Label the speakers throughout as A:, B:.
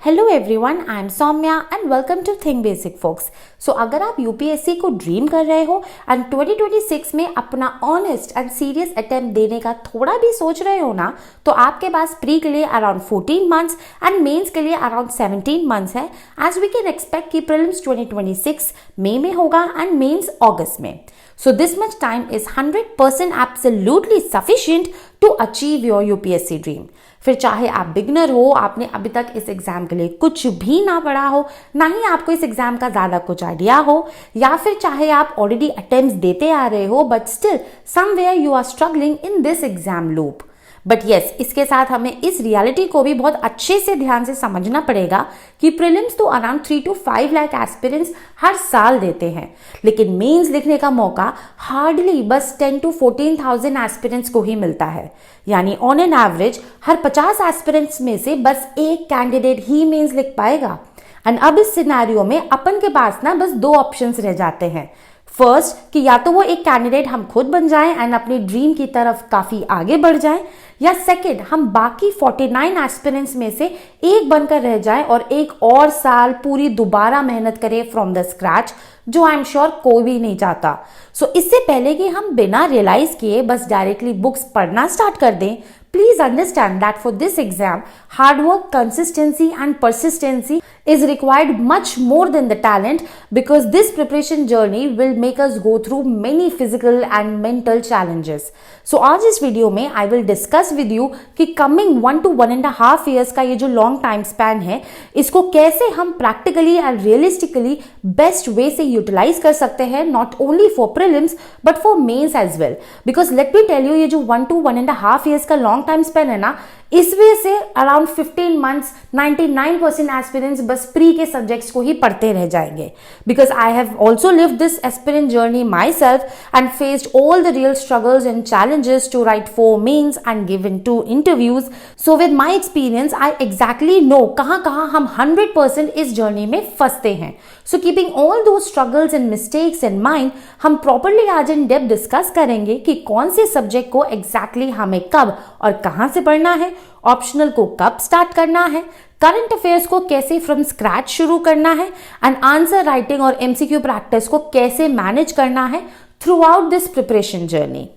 A: Hello everyone, I am Saumya and welcome to think basic folks. So अगर आप UPSC को dream कर रहे हो एंड 2026 में अपना ऑनेस्ट एंड सीरियस अटेम्प्ट देने का थोड़ा भी सोच रहे हो ना, तो आपके पास प्री के लिए अराउंड 14 मंथ्स एंड मेंस के लिए अराउंड 17 मंथ्स है, एज वी कैन एक्सपेक्ट कि प्रीलिम्स 2026 मई में होगा एंड मेंस अगस्त में। So this much time is 100% absolutely sufficient to achieve your UPSC dream. फिर चाहे आप बिगनर हो, आपने अभी तक इस एग्जाम के लिए कुछ भी ना पढ़ा हो, ना ही आपको इस एग्जाम का ज्यादा कुछ आइडिया हो, या फिर चाहे आप ऑलरेडी अटेम्प्ट्स देते आ रहे हो but still somewhere you are struggling in this exam loop. But yes, इसके साथ हमें इस रियलिटी को भी बहुत अच्छे से ध्यान से समझना पड़ेगा कि प्रीलिम्स तो अराउंड 3 to 5 लाख एस्पिरेंट्स हर साल देते हैं, लेकिन मेंस लिखने का मौका हार्डली बस 10 to 14,000 एस्पिरेंट्स को ही मिलता है। यानी on an average her 50 aspirants में से बस एक कैंडिडेट ही मेंस लिख पाएगा। एंड अब इस सिनेरियो में अपन के पास ना बस दो ऑप्शंस रह जाते हैं। फर्स्ट, कि या तो वो एक कैंडिडेट हम खुद बन जाएं एंड अपनी ड्रीम की तरफ काफी आगे बढ़ जाएं, या सेकंड, हम बाकी 49 एस्पिरेंट्स में से एक बनकर रह जाएं और एक और साल पूरी दोबारा मेहनत करें फ्रॉम द स्क्रैच, जो आई एम श्योर कोई भी नहीं चाहता। सो इससे पहले कि हम बिना रियलाइज किए बस डायरेक्टली बुक्स पढ़ना स्टार्ट कर दें, please understand that for this exam, hard work, consistency and persistency is required much more than the talent, because this preparation journey will make us go through many physical and mental challenges. So आज इस video में I will discuss with you कि coming 1 to 1.5 years का ये जो long time span है, इसको कैसे हम practically and realistically best way से utilize कर सकते हैं, not only for prelims but for mains as well. Because let me tell you, ये जो 1 to 1.5 years का long टाइम स्पेन है ना, इस वजह से अराउंड 15 मंथ्स 99% एस्पिरेंट्स बस प्री के सब्जेक्ट्स को ही पढ़ते रह जाएंगे। Because I have also lived this aspirant journey myself and faced all the real struggles and challenges to write 4 mains and given 2 interviews. So with my experience I exactly know कहाँ कहाँ हम 100% इस जर्नी में फंसते हैं। So keeping all दो struggles and mistakes in mind, हम प्रॉपरली आज इन डेप्थ डिस्कस करेंगे कि कौन से सब्जेक्ट को एग्जैक्टली हमें कब और कहां से पढ़ना है, ऑप्शनल को कब स्टार्ट करना है, करंट अफेयर्स को कैसे फ्रॉम स्क्रैच शुरू करना है, एंड आंसर राइटिंग और एमसीक्यू प्रैक्टिस को कैसे मैनेज करना है through out this preparation journey.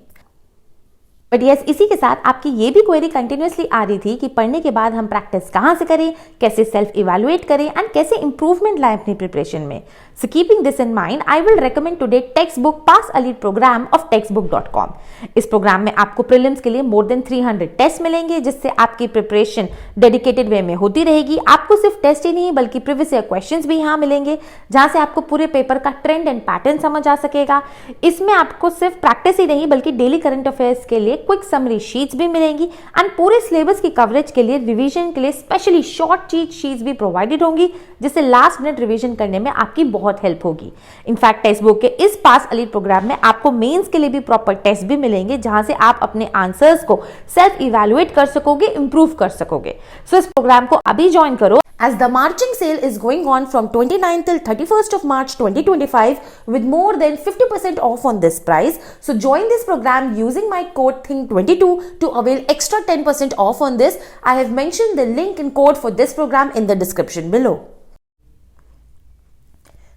A: But yes, इसी के साथ आपकी ये भी क्वेरी कंटिन्यूसली आ रही थी कि पढ़ने के बाद हम प्रैक्टिस कहाँ से करें, कैसे सेल्फ इवैल्यूएट करें एंड कैसे इंप्रूवमेंट लाएं अपनी प्रिपरेशन में। So keeping this in mind, I will recommend today textbook pass elite programme of textbook.com। इस प्रोग्राम में आपको प्रीलिम्स के लिए मोर देन 300 टेस्ट मिलेंगे, जिससे आपकी प्रिपरेशन डेडिकेटेड वे में होती रहेगी। आपको सिर्फ टेस्ट ही नहीं बल्कि प्रीवियस ईयर क्वेश्चंस भी यहाँ मिलेंगे, जहाँ से आपको पूरे पेपर का ट्रेंड एंड पैटर्न समझ आ सकेगा। इसमें आपको सिर्फ प्रैक्टिस ही नहीं बल्कि डेली करंट अफेयर्स के लिए क्विक समरी शीट्स भी मिलेंगी एंड पूरे सिलेबस की कवरेज के लिए रिवीजन के लिए स्पेशली शॉर्ट चीट शीट्स भी प्रोवाइडेड होंगी, जिससे लास्ट मिनट रिवीजन करने में आपकी बहुत हेल्प होगी। इनफैक्ट टेक्स्ट बुक के इस पास एलीट प्रोग्राम में आपको मेंस के लिए भी प्रॉपर टेस्ट भी मिलेंगे, जहां से आप अपने आंसर्स को सेल्फ इवैल्यूएट कर सकोगे, इंप्रूव कर सकोगे। सो इस प्रोग्राम को अभी ज्वाइन करो, as the marching sale is going on from 29th till 31st of March 2025 with more than 50% off on this price. So join this program using my code THINK22 to avail extra 10% off on this. I have mentioned the link and code for this program in the description below.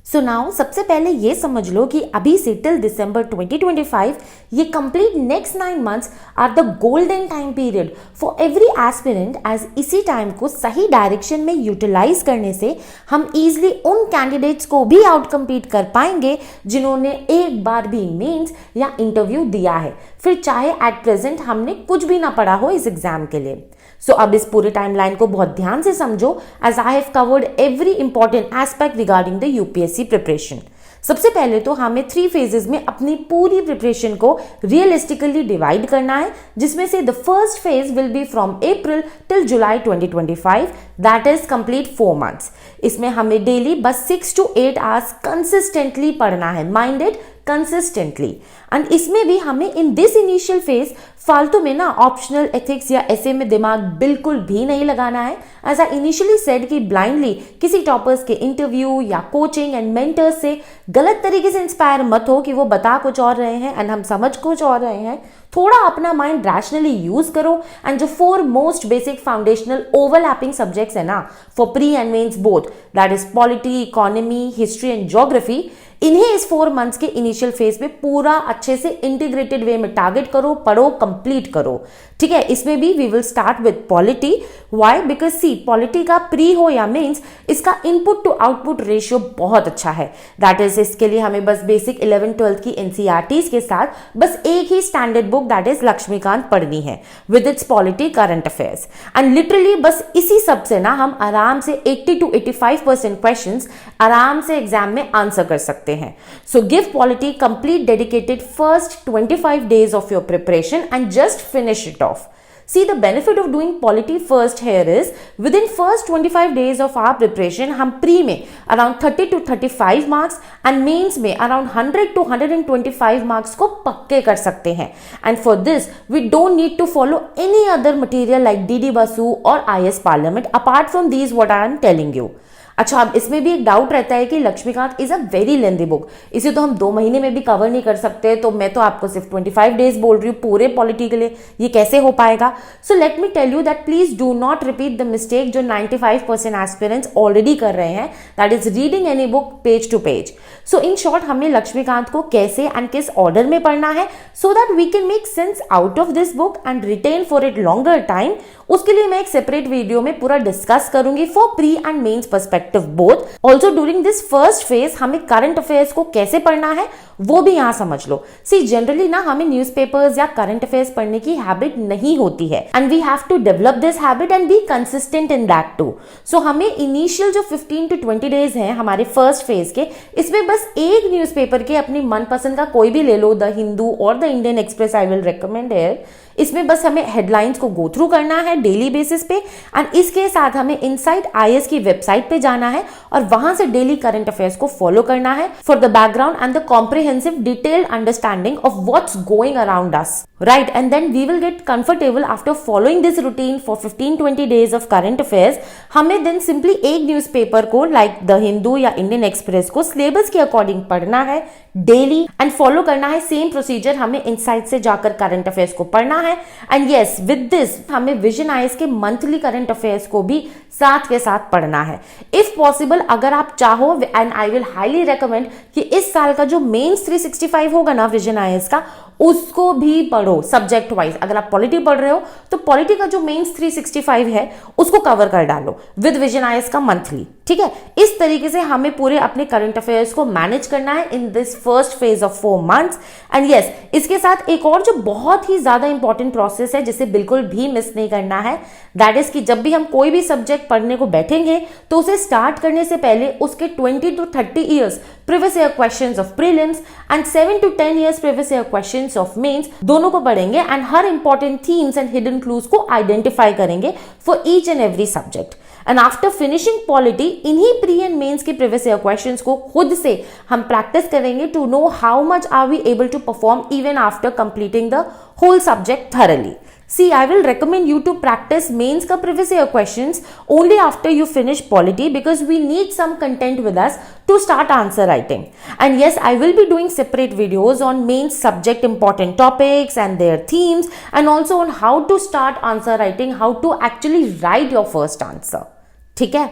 A: So now सबसे पहले ये समझ लो कि अभी से till December 2025 ये complete next 9 months are the golden time period for every aspirant, as इसी time को सही डायरेक्शन में यूटिलाइज करने से हम इजीली उन कैंडिडेट्स को भी आउट कम्पीट कर पाएंगे जिन्होंने एक बार भी मेंस या इंटरव्यू दिया है, फिर चाहे एट प्रेजेंट हमने कुछ भी ना पढ़ा हो इस एग्जाम के लिए। सो अब इस पूरे टाइमलाइन को बहुत ध्यान से समझो, as I have covered every important aspect regarding the UPSC preparation. सबसे पहले तो हमें 3 फेजेस में अपनी पूरी प्रिपरेशन को रियलिस्टिकली डिवाइड करना है, जिसमें से the first phase will be from April till July 2025, that is complete 4 months. इसमें हमें डेली बस 6 to 8 आवर्स कंसिस्टेंटली पढ़ना है, माइंडेड कंसिस्टेंटली। एंड इसमें भी हमें इन दिस इनिशियल फेज फालतू में ना ऑप्शनल, एथिक्स या ऐसे में दिमाग बिल्कुल भी नहीं लगाना है। एज आई इनिशियली सेड कि ब्लाइंडली किसी टॉपर्स के इंटरव्यू या कोचिंग एंड मेंटर्स से गलत तरीके से इंस्पायर मत हो कि वो बता कुछ और रहे हैं एंड हम समझ कुछ और रहे हैं। थोड़ा अपना माइंड रैशनली यूज करो एंड जो 4 most basic foundational overlapping subjects है ना for pre and mains both, that is polity, economy, history and geography, इन्हें इस 4 मंथ्स के इनिशियल फेज में पूरा अच्छे से इंटीग्रेटेड वे में टारगेट करो, पढ़ो, कंप्लीट करो। ठीक है, इसमें भी we will start with polity. Why? Because see, polity का प्री हो या मेंस, इसका इनपुट टू आउटपुट रेशियो बहुत अच्छा है। दैट इज, इसके लिए हमें बस बेसिक 11th-12th की एनसीईआरटीज के साथ बस एक ही standard book that is Laxmikanth पढ़नी है with its polity current affairs. And literally बस इसी सब से ना हम आराम से 80 to 85% क्वेश्चंस आराम से एग्जाम में आंसर कर सकते हैं। So give polity complete dedicated first 25 days of your preparation and just finish it off. See, the benefit of doing polity first here is within first 25 days of our preparation हम pre में around 30 to 35 marks and mains में around 100 to 125 marks को पक्के कर सकते हैं। And for this we don't need to follow any other material like DD Basu or IS Parliament apart from these what I am telling you. अच्छा, अब इसमें भी एक डाउट रहता है कि Laxmikanth is a very lengthy book, इसे तो हम 2 महीने में भी कवर नहीं कर सकते, तो मैं तो आपको सिर्फ 25 days बोल रही हूँ पूरे पॉलिटी के लिए, ये कैसे हो पाएगा? So let me tell you that please do not repeat the mistake जो 95% एस्पिरेंट्स ऑलरेडी कर रहे हैं, that is reading any book page to page. So in short, हमें लक्ष्मीकांत को कैसे एंड किस ऑर्डर में पढ़ना है so that we can make sense out of this book and retain for it longer time, उसके लिए मैं एक सेपरेट वीडियो में पूरा डिस्कस करूंगी for pre and mains perspective both. Also during this first phase हमें करंट अफेयर्स को कैसे पढ़ना है वो भी यहां समझ लो। सी, जनरली ना हमें न्यूज़पेपर्स या करंट अफेयर्स पढ़ने की हैबिट नहीं होती है and we have to develop this habit and be consistent in that too. So हमें इनिशियल जो 15 to 20 days हैं हमारे फर्स्ट फेज के, इसमें बस एक न्यूज़पेपर के अपनी मनपसंद का कोई भी ले लो, द हिंदू और the Indian express, I will recommend here. इसमें बस हमें हेडलाइंस को गो थ्रू करना है डेली बेसिस पे एंड इसके साथ हमें इनसाइड आईएएस की वेबसाइट पे जाना है और वहां से डेली करंट अफेयर्स को फॉलो करना है for the background and the comprehensive detailed understanding of what's going around us, right? And then we will get comfortable after following this routine for 15-20 days of current affairs. हमें then simply एक newspaper को like the Hindu या Indian express को syllabus के according पढ़ना है daily and follow करना है सेम प्रोसीजर, हमें इनसाइट से जाकर करंट अफेयर्स को पढ़ना है। एंड यस, विद दिस हमें विजन आईएएस के मंथली करंट अफेयर्स को भी साथ के साथ पढ़ना है इफ पॉसिबल। अगर आप चाहो, and I will highly recommend कि इस साल का जो मेंस 365 होगा ना विजन आईएएस का, उसको भी पढ़ो सब्जेक्ट वाइज। अगर आप पॉलिटी पढ़ रहे हो तो पॉलिटी का जो मेंस 365 है उसको कवर कर डालो विद विजन आईएएस का मंथली। ठीक है, इस तरीके से हमें पूरे अपने करंट अफेयर्स को मैनेज करना है in this first phase of 4 months। And yes, इसके साथ एक और जो बहुत ही ज्यादा इंपॉर्टेंट प्रोसेस है जिसे बिल्कुल भी मिस नहीं करना है, दैट इज कि जब भी हम कोई भी सब्जेक्ट पढ़ने को बैठेंगे तो उसे स्टार्ट करने से पहले उसके 20 to 30 years previous year questions of prelims and 7 to 10 years previous year questions of mains, दोनों को पढ़ेंगे एंड हर important themes and hidden clues को आइडेंटिफाई करेंगे for each and every subject. And after finishing polity, इन्हीं pre and mains के previous year questions को खुद से हम प्रैक्टिस करेंगे to know how much are we able to perform even after completing the whole subject thoroughly. See, I will recommend you to practice mains ka previous year questions only after you finish polity because we need some content with us to start answer writing. And yes, I will be doing separate videos on mains subject important topics and their themes and also on how to start answer writing, how to actually write your first answer. ठीक है?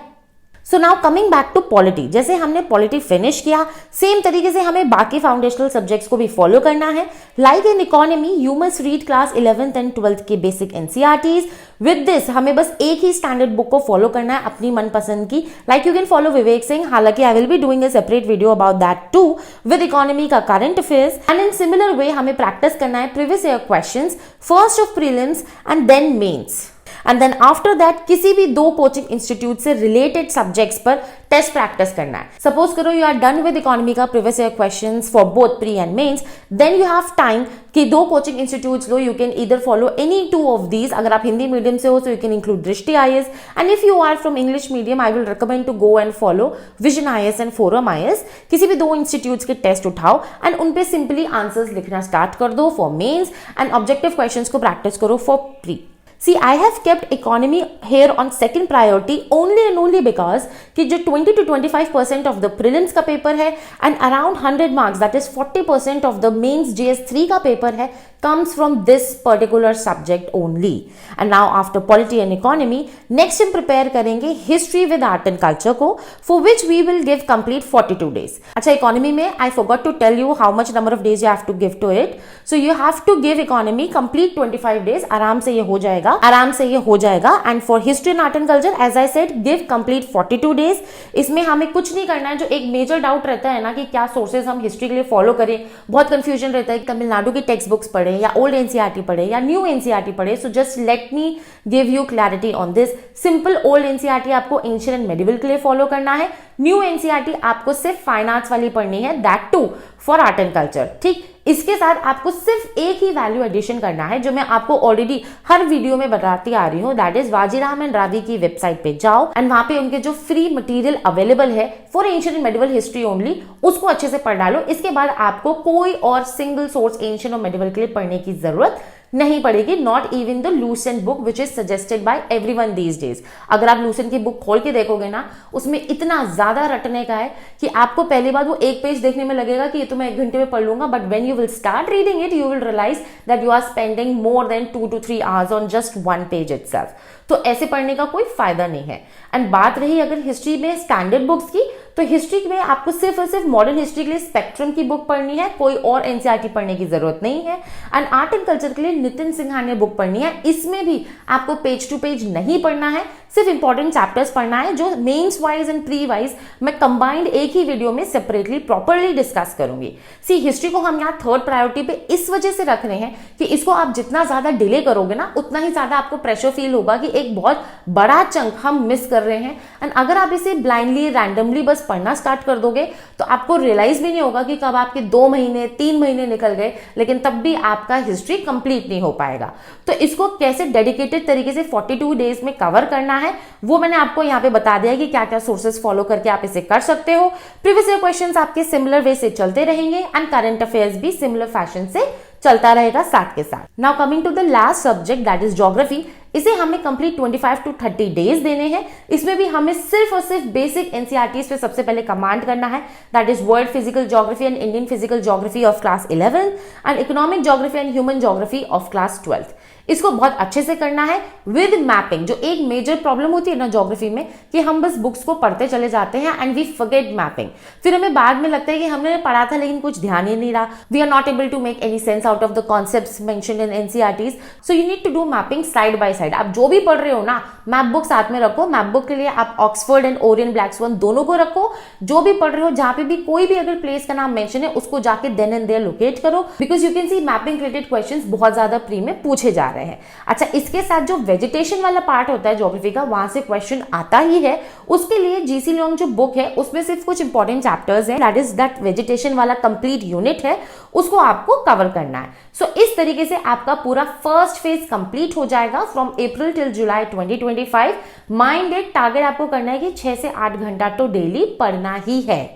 A: So now coming back to polity, जैसे हमने polity finish किया same तरीके से हमें बाकी foundational subjects को भी फॉलो करना है। Like in economy you must read class 11th and 12th के बेसिक एनसीईआरटीज। विद दिस हमें बस एक ही स्टैंडर्ड बुक को फॉलो करना है अपनी मनपसंद की, like you can follow Vivek Singh, हालांकि I will be doing a separate video about that too with economy का current affairs. And in similar way हमें प्रैक्टिस करना है previous year questions first of prelims and then mains. And then after that किसी भी 2 coaching institute से related subjects पर test practice करना है। सपोज करो you are done with economy का previous year questions for both pre and mains, then you have time कि 2 coaching institutes लो, you can either follow any 2 of these. अगर आप Hindi medium से हो तो you can include Drishti IAS, and if you are from English medium I will recommend to go and follow vision IAS and forum IAS। किसी भी 2 institutes के test उठाओ and उन पे सिंपली आंसर्स लिखना स्टार्ट कर दो for mains, and objective questions को प्रैक्टिस करो for pre. See, I have kept economy here on second priority only and only because कि जो 20 to 25% of the prelims का पेपर है and around 100 marks, that is 40% of the mains GS3 का paper है, comes from this particular subject only. And now after polity and economy, next हम prepare करेंगे history with art and culture को, for which we will give complete 42 days. अच्छा, economy में I forgot to tell you how much number of days you have to give to it. So you have to give economy complete 25 days. आराम से ये हो जाएगा, and for history and art and culture as I said give complete 42 days. इसमें हमें कुछ नहीं करना है। जो एक मेजर डाउट रहता है ना कि क्या सोर्सेज हम हिस्ट्री के लिए फॉलो करें, बहुत कंफ्यूजन रहता है कि तमिलनाडु की टेक्स्ट बुक्स पढ़े या ओल्ड एनसीईआरटी पढ़े या न्यू एनसीईआरटी पढ़े। So just let me give you clarity on this. Simple old NCERT आपको एंशिएंट एंड मेडिवल के लिए फॉलो करना है। न्यू एनसीईआरटी आपको सिर्फ फाइन आर्ट्स वाली पढ़नी है, that too for art and culture. ठीक, इसके साथ आपको सिर्फ एक ही वैल्यू एडिशन करना है जो मैं आपको ऑलरेडी हर वीडियो में बताती आ रही हूँ, that is Vajiram and Ravi की वेबसाइट पे जाओ एंड वहां पे उनके जो फ्री मटेरियल अवेलेबल है for ancient and medieval history only, उसको अच्छे से पढ़ डालो। इसके बाद आपको कोई और सिंगल सोर्स एंशिएंट और मेडिवल के लिए पढ़ने की जरूरत नहीं पड़ेगी, not even the Lucent book which is suggested by everyone these days. अगर आप लूसेंट की बुक खोल के देखोगे ना, उसमें इतना ज्यादा रटने का है कि आपको पहली बार वो एक पेज देखने में लगेगा कि ये तो मैं 1 घंटे में पढ़ लूंगा, but when you will start reading it you will realize that you are spending more than 2 to 3 hours on just 1 page itself. तो ऐसे पढ़ने का कोई फायदा नहीं है। एंड बात रही अगर हिस्ट्री में स्टैंडर्ड बुक्स की, तो हिस्ट्री में आपको सिर्फ और सिर्फ मॉडर्न हिस्ट्री के लिए स्पेक्ट्रम की बुक पढ़नी है, कोई और एनसीईआरटी पढ़ने की जरूरत नहीं है। एंड आर्ट एंड कल्चर के लिए नितिन सिंघानिया बुक पढ़नी है। इसमें भी आपको पेज टू पेज नहीं पढ़ना है, सिर्फ इंपॉर्टेंट चैप्टर्स पढ़ना है जो mains wise and pre wise मैं कंबाइंड एक ही वीडियो में सेपरेटली प्रॉपरली डिस्कस करूंगी। सी, हिस्ट्री को हम यहाँ थर्ड प्रायोरिटी पे इस वजह से रख रहे हैं कि इसको आप जितना ज्यादा डिले करोगे ना, उतना ही ज्यादा आपको प्रेशर फील होगा कि एक बहुत बड़ा चंक हम मिस कर रहे हैं। एंड अगर आप इसे ब्लाइंडली रैंडमली बस पढ़ना स्टार्ट कर दोगे तो आपको रियलाइज भी नहीं होगा कि कब आपके 2 महीने 3 महीने निकल गए, लेकिन तब भी आपका हिस्ट्री कंप्लीट नहीं हो पाएगा। तो इसको कैसे डेडिकेटेड तरीके से 42 डेज में कवर करना है वो मैंने आपको यहाँ पे बता दिया कि क्या क्या सोर्सेज फॉलो करके आप इसे कर सकते हो। प्रीवियस ईयर क्वेश्चंस आपके सिमिलर वे से चलते रहेंगे एंड करंट अफेयर्स भी सिमिलर फैशन से चलता रहेगा साथ के साथ। Now coming to the last subject that is geography. इसे हमें कंप्लीट 25 to 30 डेज देने हैं। इसमें भी हमें सिर्फ और सिर्फ बेसिक एनसीईआरटीज पे सबसे पहले कमांड करना है, that is world physical geography and Indian physical geography of class 11 and economic geography and human geography of class 12। इसको बहुत अच्छे से करना है विद मैपिंग। जो एक मेजर प्रॉब्लम होती है ना ज्योग्राफी में कि हम बस बुक्स को पढ़ते चले जाते हैं एंड वी फॉरगेट मैपिंग। फिर हमें बाद में लगता है कि हमने पढ़ा था लेकिन कुछ ध्यान ही नहीं रहा, we are not able to make any sense out of the concepts mentioned in NCERTs. So you need to do mapping side by side. आप जो भी पढ़ रहे हो ना, मैप बुक साथ में रखो। मैप बुक के लिए आप Oxford and Orion black swan दोनों को रखो। जो भी पढ़ रहे हो, जहां पे भी कोई भी अगर प्लेस का नाम मेंशन है, उसको जाके देन एंड देयर लोकेट करो, because you can see mapping related questions बहुत ज्यादा प्री में पूछे जा रहे हैं। अच्छा, इसके साथ जो वेजिटेशन वाला पार्ट होता है ज्योग्राफी का, वहां से क्वेश्चन आता ही है। उसके लिए जीसी लियोंग जो बुक है उसमें सिर्फ कुछ इंपॉर्टेंट चैप्टर्स हैं, दैट इज दैट वेजिटेशन वाला कंप्लीट यूनिट है, उसको आपको कवर करना है। सो इस तरीके से आपका पूरा फर्स्ट फेज कंप्लीट हो जाएगा from April till July 2025। Minded target आपको करना है कि 6 से 8 घंटा तो डेली पढ़ना ही है।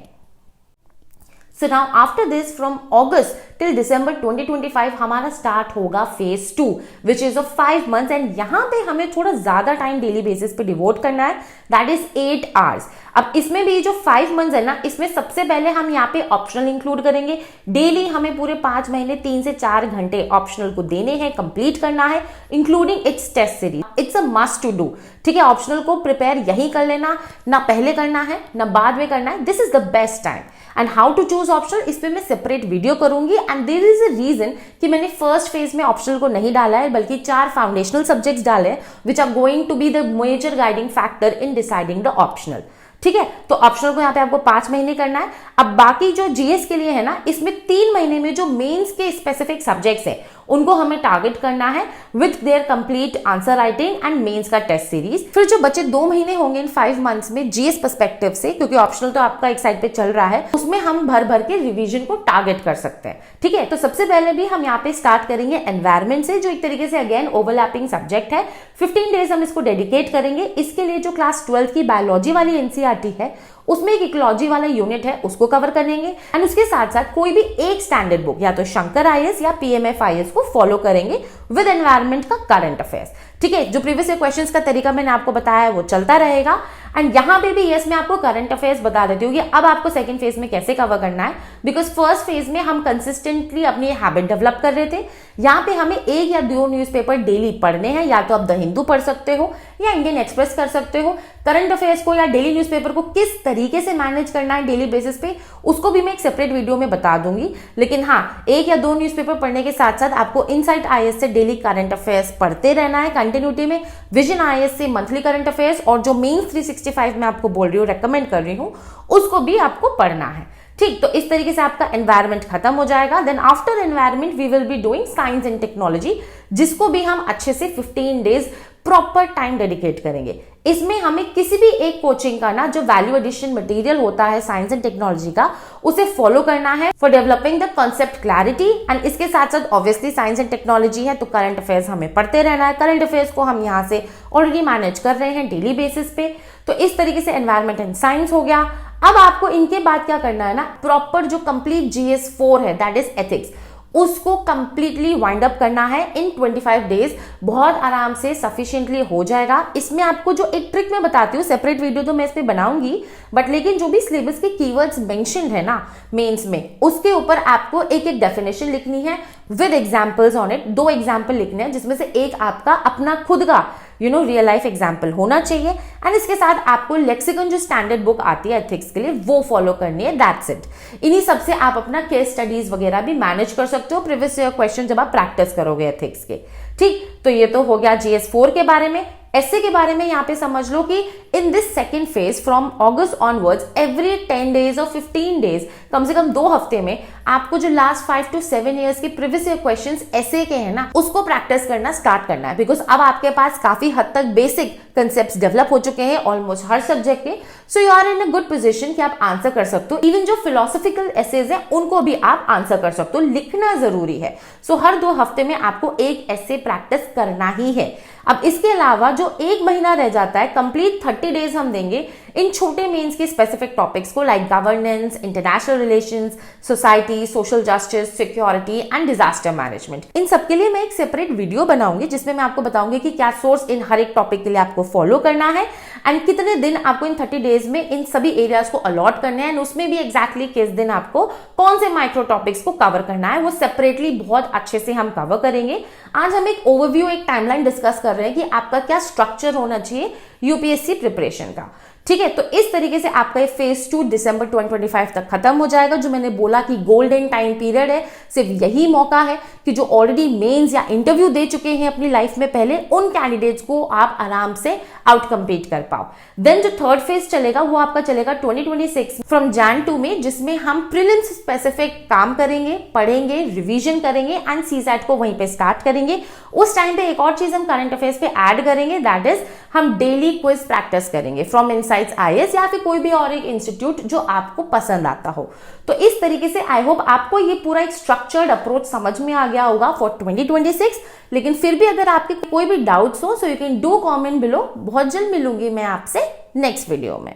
A: So now after this from August till December 2025 हमारा स्टार्ट होगा phase 2 which is of 5 months and यहाँ पे हमें थोड़ा ज्यादा टाइम डेली बेसिस पे डिवोट करना है, दैट इज 8 hours। अब इसमें भी जो 5 months है ना, इसमें सबसे पहले हम यहाँ पे ऑप्शनल इंक्लूड करेंगे। डेली हमें पूरे 5 महीने 3 से 4 घंटे ऑप्शनल को देने हैं, कंप्लीट करना है, including its test series. It's a must to do, ठीक है। ऑप्शनल को प्रिपेयर यही कर लेना, ना पहले करना है ना बाद में करना है, this is the best time. And how to choose optional, इस पे मैं सेपरेट वीडियो करूंगी and there is a reason कि मैंने फर्स्ट फेज में ऑप्शनल को नहीं डाला है, बल्कि 4 फाउंडेशनल सब्जेक्ट्स डाले हैं which are going to be the major guiding factor in deciding the optional, ठीक है। तो ऑप्शनल को यहाँ पे आपको 5 महीने करना है। अब बाकी जो जीएस के लिए है ना, इसमें 3 महीने में जो मेंस के स्पेसिफिक सब्जेक्ट्स है उनको हमें टारगेट करना है with their complete answer writing and mains का टेस्ट सीरीज। फिर जो बचे 2 महीने होंगे इन 5 मंथ्स में जीएस पर्सपेक्टिव से, क्योंकि ऑप्शनल तो आपका एक साइड पे चल रहा है, उसमें हम भर भर के रिवीजन को टारगेट कर सकते हैं। ठीक है, तो सबसे पहले भी हम यहाँ पे स्टार्ट करेंगे एनवायरमेंट से, जो एक तरीके से अगेन ओवरलैपिंग सब्जेक्ट है। 15 डेज हम इसको डेडिकेट करेंगे। इसके लिए जो क्लास 12 की बायोलॉजी वाली एनसीईआरटी है उसमें एक इकोलॉजी वाला यूनिट है, उसको कवर करेंगे एंड उसके साथ साथ कोई भी एक स्टैंडर्ड बुक या तो शंकर आईएएस या पीएमएफ-आईएएस को फॉलो करेंगे विद एनवायरमेंट का करंट अफेयर्स। ठीक है, जो प्रीवियस ईयर क्वेश्चंस का तरीका मैंने आपको बताया है वो चलता रहेगा। एंड यहां पे भी यस मैं आपको करंट अफेयर्स बता देती हूँ कि अब आपको सेकंड फेज में कैसे कवर करना है, बिकॉज फर्स्ट फेज में हम कंसिस्टेंटली अपनी हैबिट डेवलप कर रहे थे। यहाँ पे हमें 1 या 2 न्यूज़पेपर डेली पढ़ने हैं, या तो आप द हिंदू पढ़ सकते हो या इंडियन एक्सप्रेस कर सकते हो। करंट अफेयर्स को या डेली न्यूज़पेपर को किस तरीके से मैनेज करना है डेली बेसिस पे, उसको भी मैं एक सेपरेट वीडियो में बता दूंगी। लेकिन हाँ, 1 या 2 न्यूज़पेपर पढ़ने के साथ साथ आपको इनसाइट आईएएस से डेली करंट अफेयर्स पढ़ते रहना है कंटिन्यूटी में, विजन आईएएस से मंथली करंट अफेयर्स, और जो मेंस 365 मैं आपको बोल रही हूँ, रेकमेंड कर रही हूँ, उसको भी आपको पढ़ना है। ठीक, तो इस तरीके से आपका एनवायरमेंट खत्म हो जाएगा। Then after environment we will be doing science and technology, जिसको भी हम अच्छे से 15 डेज प्रॉपर टाइम डेडिकेट करेंगे। इसमें हमें किसी भी एक कोचिंग का ना जो वैल्यू एडिशन मटेरियल होता है साइंस एंड टेक्नोलॉजी का, उसे फॉलो करना है for developing the concept clarity. And इसके साथ साथ ऑब्वियसली साइंस एंड टेक्नोलॉजी है तो करंट अफेयर्स हमें पढ़ते रहना है। करंट अफेयर्स को हम यहाँ से ऑलरेडी मैनेज कर रहे हैं डेली बेसिस पे। तो इस तरीके से एनवायरमेंट एंड साइंस हो गया। अब आपको इनके बाद क्या करना है ना, प्रॉपर जो कंप्लीट जीएस 4 है दैट इज एथिक्स, उसको कंप्लीटली वाइंड अप करना है इन 25 डेज। बहुत आराम से सफिशिएंटली हो जाएगा। इसमें आपको जो एक ट्रिक मैं बताती हूँ, सेपरेट वीडियो तो मैं इस पे बनाऊंगी, बट लेकिन जो भी सिलेबस के कीवर्ड्स मेंशन्ड है ना मेंस में, उसके ऊपर आपको एक एक डेफिनेशन लिखनी है with examples on it. 2 example लिखने हैं, जिसमें से एक आपका अपना खुद का रियल लाइफ एग्जाम्पल होना चाहिए। एंड इसके साथ आपको लेक्सिकन जो स्टैंडर्ड बुक आती है एथिक्स के लिए वो फॉलो करनी है, दैट्स इट। इन्हीं सबसे आप अपना केस स्टडीज वगैरह भी मैनेज कर सकते हो प्रीवियस ईयर क्वेश्चन जब आप प्रैक्टिस करोगे एथिक्स के। ठीक, तो ये तो हो गया जीएस 4 के बारे में। ऐसे के बारे में यहाँ पे समझ लो कि in this second phase from August onwards every 10 days और 15 डेज, कम से कम 2 हफ्ते में आपको जो लास्ट 5 to 7 ईयर्स के प्रीवियस ईयर क्वेश्चंस ऐसे के हैं ना, उसको प्रैक्टिस करना स्टार्ट करना है। बिकॉज अब आपके पास काफी हद तक बेसिक कंसेप्ट डेवलप हो चुके हैं ऑलमोस्ट हर सब्जेक्ट के। So you are in a good position कि आप आंसर कर सकते हो। इवन जो फिलोसॉफिकल एसेज है उनको भी आप आंसर कर सकते हो। लिखना जरूरी है। सो हर 2 हफ्ते में आपको एक ऐसे प्रैक्टिस करना ही है। अब इसके अलावा जो 1 महीना रह जाता है, कंप्लीट 30 डेज हम देंगे इन छोटे मेंस के स्पेसिफिक टॉपिक्स को, like governance, international relations, society, social justice, security and disaster management. इन सबके लिए मैं एक सेपरेट वीडियो बनाऊंगी जिसमें मैं आपको बताऊंगी कि क्या सोर्स इन हर एक टॉपिक के लिए आपको फॉलो करना है एंड कितने दिन आपको इन 30 डेज में इन सभी एरियाज को अलॉट करने हैं, एंड उसमें भी एग्जैक्टली किस दिन आपको कौन से माइक्रो टॉपिक्स को कवर करना है, वो सेपरेटली बहुत अच्छे से हम कवर करेंगे। आज हम एक ओवरव्यू, एक टाइमलाइन डिस्कस कर रहे हैं कि आपका क्या स्ट्रक्चर होना चाहिए यूपीएससी प्रिपरेशन का। ठीक है, तो इस तरीके से आपका ये फेज 2 दिसंबर 2025 तक खत्म हो जाएगा। जो मैंने बोला कि गोल्डन टाइम पीरियड है, सिर्फ यही मौका है कि जो ऑलरेडी मेंस या इंटरव्यू दे चुके हैं अपनी लाइफ में पहले, उन कैंडिडेट्स को आप आराम से आउट कम्पीट कर पाओ। देन जो थर्ड फेज चलेगा वो आपका चलेगा 2026 फ्रॉम Jan 2 में, जिसमें हम प्रीलिम्स स्पेसिफिक काम करेंगे, पढ़ेंगे, रिवीजन करेंगे एंड सीसैट को वहीं पे स्टार्ट करेंगे। उस टाइम पे एक और चीज हम करंट अफेयर्स पे ऐड करेंगे, दैट इज हम डेली क्विज प्रैक्टिस करेंगे फ्रॉम इनसाइट्स आईएएस या फिर कोई भी और एक इंस्टीट्यूट जो आपको पसंद आता हो। तो इस तरीके से आई होप आपको ये पूरा एक स्ट्रक्चर्ड अप्रोच समझ में आ गया होगा फॉर 2026। लेकिन फिर भी अगर आपके कोई भी डाउट्स हो, so you can do comment below. बहुत जल्द मिलूंगी मैं आपसे नेक्स्ट वीडियो में।